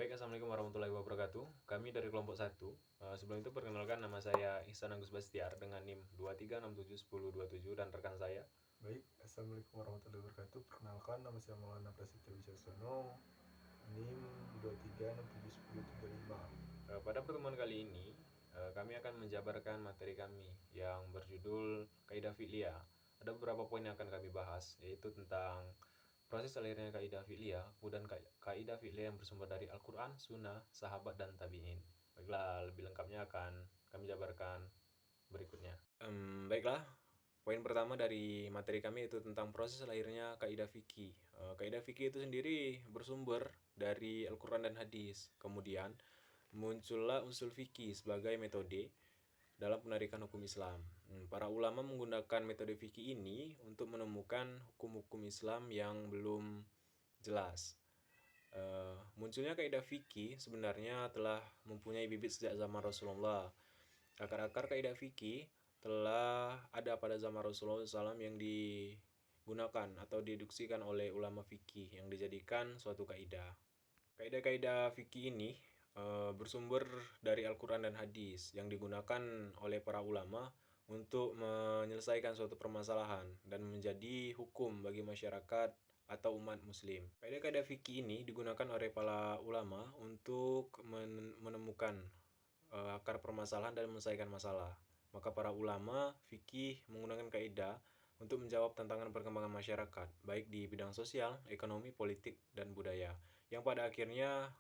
Baik, Assalamualaikum warahmatullahi wabarakatuh. Kami dari kelompok 1. Sebelum itu perkenalkan, nama saya Ihsan Agus Bastiar dengan NIM 23671027 dan rekan saya. Baik, Assalamualaikum warahmatullahi wabarakatuh. Perkenalkan, nama saya Maulana Prasetyo Wicaksono, NIM 23671035. Pada pertemuan kali ini, kami akan menjabarkan materi kami yang berjudul Kaidah Fi'liyah. Ada beberapa poin yang akan kami bahas, yaitu tentang proses lahirnya kaidah fi'liyah, kemudian kaidah fi'liyah yang bersumber dari Al-Quran, Sunnah, Sahabat, dan Tabi'in. Baiklah, lebih lengkapnya akan kami jabarkan berikutnya. Baiklah, poin pertama dari materi kami itu tentang proses lahirnya kaidah fikih. Kaidah fikih itu sendiri bersumber dari Al-Quran dan hadis. Kemudian muncullah usul fikih sebagai metode dalam penarikan hukum Islam. Para ulama menggunakan metode fikih ini untuk menemukan hukum-hukum Islam yang belum jelas. Munculnya kaidah fikih sebenarnya telah mempunyai bibit sejak zaman Rasulullah. Akar-akar kaidah fikih telah ada pada zaman Rasulullah SAW yang digunakan atau dideduksikan oleh ulama fikih yang dijadikan suatu kaidah. Kaidah-kaidah fikih ini bersumber dari Al-Quran dan hadis yang digunakan oleh para ulama untuk menyelesaikan suatu permasalahan dan menjadi hukum bagi masyarakat atau umat muslim. Kaidah-kaidah fikih ini digunakan oleh para ulama untuk menemukan akar permasalahan dan menyelesaikan masalah. Maka para ulama fikih menggunakan kaidah untuk menjawab tantangan perkembangan masyarakat, baik di bidang sosial, ekonomi, politik, dan budaya, yang pada akhirnya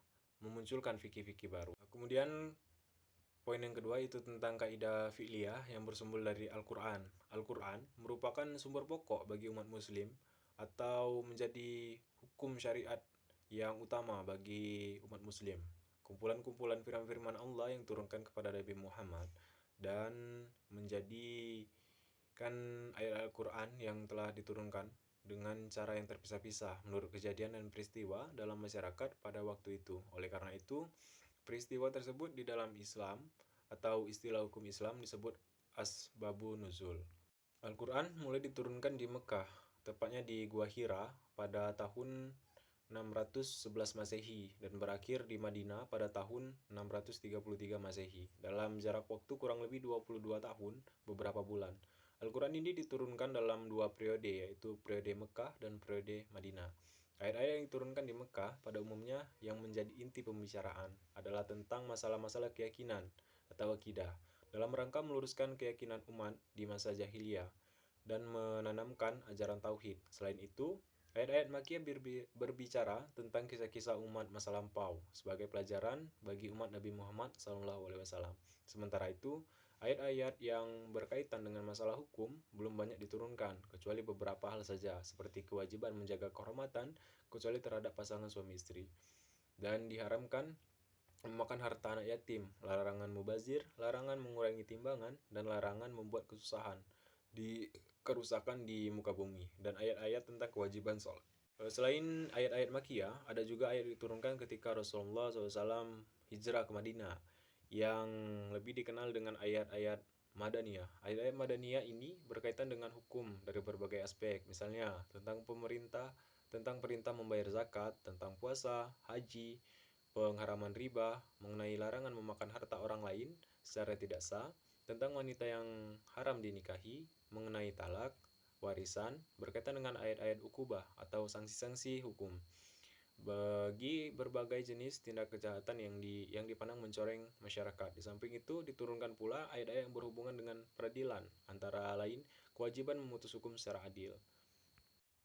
memunculkan fikih-fikih baru. Kemudian poin yang kedua itu tentang kaidah fi'liyah yang bersumber dari Al-Quran. Al-Quran merupakan sumber pokok bagi umat muslim atau menjadi hukum syariat yang utama bagi umat muslim. Kumpulan-kumpulan firman-firman Allah yang turunkan kepada Nabi Muhammad dan menjadikan ayat Al-Quran yang telah diturunkan dengan cara yang terpisah-pisah menurut kejadian dan peristiwa dalam masyarakat pada waktu itu. Oleh karena itu, peristiwa tersebut di dalam Islam atau istilah hukum Islam disebut asbabun nuzul. Al-Quran mulai diturunkan di Mekah, tepatnya di Gua Hira pada tahun 611 Masehi dan berakhir di Madinah pada tahun 633 Masehi. Dalam jarak waktu kurang lebih 22 tahun, beberapa bulan. Al-Quran ini diturunkan dalam dua periode, yaitu periode Mekah dan periode Madinah. Ayat-ayat yang diturunkan di Mekah pada umumnya yang menjadi inti pembicaraan adalah tentang masalah-masalah keyakinan atau akidah dalam rangka meluruskan keyakinan umat di masa jahiliyah dan menanamkan ajaran tauhid. Selain itu, ayat-ayat Makkiyah berbicara tentang kisah-kisah umat masa lampau sebagai pelajaran bagi umat Nabi Muhammad SAW. Sementara itu, ayat-ayat yang berkaitan dengan masalah hukum belum banyak diturunkan, kecuali beberapa hal saja, seperti kewajiban menjaga kehormatan kecuali terhadap pasangan suami istri, dan diharamkan memakan harta anak yatim, larangan mubazir, larangan mengurangi timbangan, dan larangan membuat kerusakan di muka bumi, dan ayat-ayat tentang kewajiban sholat. Selain ayat-ayat Makkiyah, ada juga ayat diturunkan ketika Rasulullah SAW hijrah ke Madinah, yang lebih dikenal dengan ayat-ayat Madaniyah. Ayat-ayat Madaniyah ini berkaitan dengan hukum dari berbagai aspek, misalnya tentang perintah membayar zakat, tentang puasa, haji, pengharaman riba, mengenai larangan memakan harta orang lain secara tidak sah, tentang wanita yang haram dinikahi, mengenai talak, warisan, berkaitan dengan ayat-ayat ukubah atau sanksi-sanksi hukum bagi berbagai jenis tindak kejahatan yang dipandang mencoreng masyarakat. Di samping itu diturunkan pula ayat-ayat yang berhubungan dengan peradilan, antara lain kewajiban memutus hukum secara adil.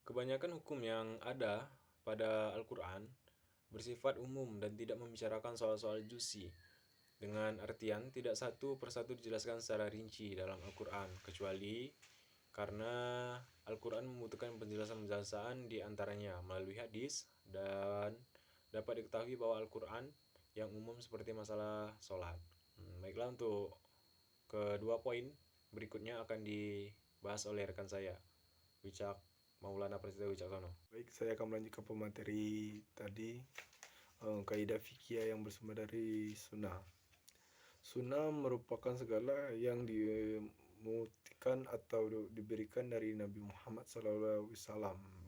Kebanyakan hukum yang ada pada Al-Quran bersifat umum dan tidak membicarakan soal-soal jusi, dengan artian tidak satu persatu dijelaskan secara rinci dalam Al-Quran, kecuali karena Al-Quran membutuhkan penjelasan-penjelasan di antaranya melalui hadis, dan dapat diketahui bahwa Al-Quran yang umum seperti masalah sholat. Baiklah, untuk kedua poin berikutnya akan dibahas oleh rekan saya, Wicak Maulana Prasetyo Wicaksono. Baik, saya akan melanjutkan pemateri tadi, kaidah fikih yang bersumber dari sunnah. Sunnah merupakan segala yang dimutikan atau diberikan dari Nabi Muhammad SAW,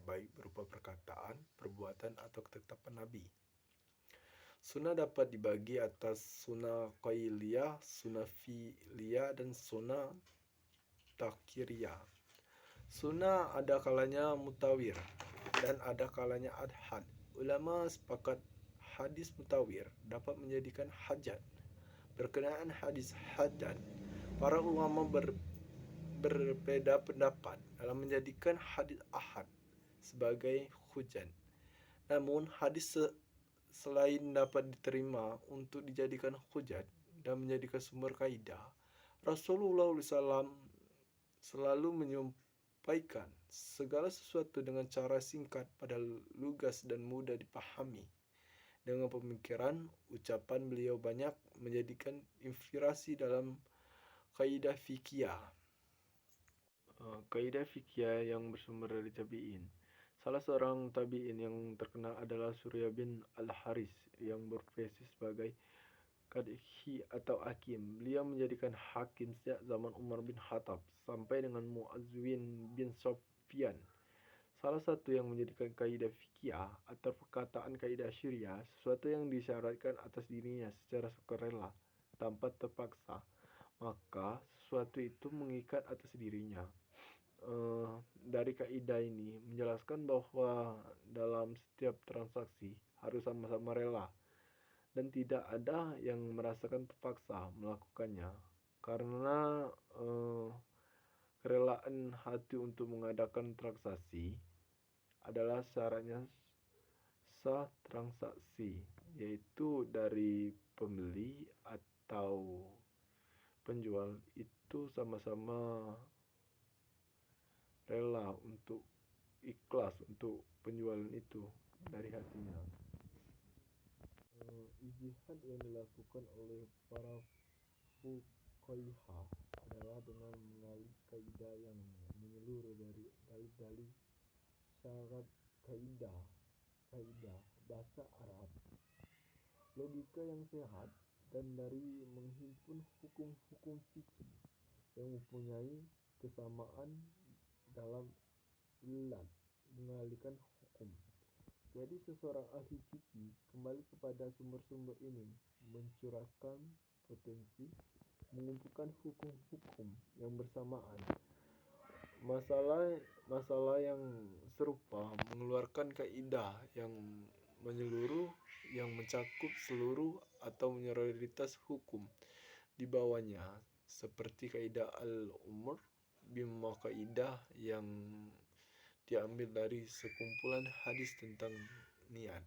baik berupa perkataan, perbuatan, atau ketetapan Nabi. Sunnah dapat dibagi atas sunnah qailiyah, sunnah fi'liyah, dan sunnah takriyah. Sunnah ada kalanya mutawir dan ada kalanya adhad. Ulama sepakat hadis mutawir dapat menjadikan hajat. Berkenaan hadis hadad, para ulama berbeda pendapat dalam menjadikan hadis ahad sebagai hujjah. Namun hadis selain dapat diterima untuk dijadikan hujjah dan menjadikan sumber kaidah, Rasulullah SAW selalu menyampaikan segala sesuatu dengan cara singkat, pada lugas dan mudah dipahami. Dengan pemikiran, ucapan beliau banyak menjadikan inspirasi dalam kaidah fikih. Kaidah fikih yang bersumber dari tabi'in. Salah seorang tabi'in yang terkenal adalah Surya bin Al-Haris yang berprofesi sebagai Qadhi atau hakim. Beliau menjadikan hakim sejak zaman Umar bin Khattab sampai dengan Mu'adzwin bin Sofyan. Salah satu yang menjadikan kaidah fikih atau perkataan kaidah syariah sesuatu yang disyaratkan atas dirinya secara sukarela tanpa terpaksa, maka sesuatu itu mengikat atas dirinya. Dari kaidah ini menjelaskan bahwa dalam setiap transaksi harus sama-sama rela dan tidak ada yang merasakan terpaksa melakukannya, karena kerelaan hati untuk mengadakan transaksi adalah syaratnya sah transaksi, yaitu dari pembeli atau penjual itu sama-sama rela untuk ikhlas untuk penjualan itu dari hatinya. Ijtihad yang dilakukan oleh para fuqaha adalah dengan mengalih kaidah yang menyeluruh dari dalil-dalil syarat kaidah bahasa Arab, logika yang sehat, dan dari menghimpun hukum-hukum fikih yang mempunyai kesamaan dalam ilat mengalihkan hukum. Jadi seseorang ahli fikih kembali kepada sumber-sumber ini, mencurahkan potensi, mengumpulkan hukum-hukum yang bersamaan. Masalah yang serupa mengeluarkan kaidah yang menyeluruh yang mencakup seluruh atau mayoritas hukum di bawahnya, seperti kaidah al-umur bima kaidah yang diambil dari sekumpulan hadis tentang niat.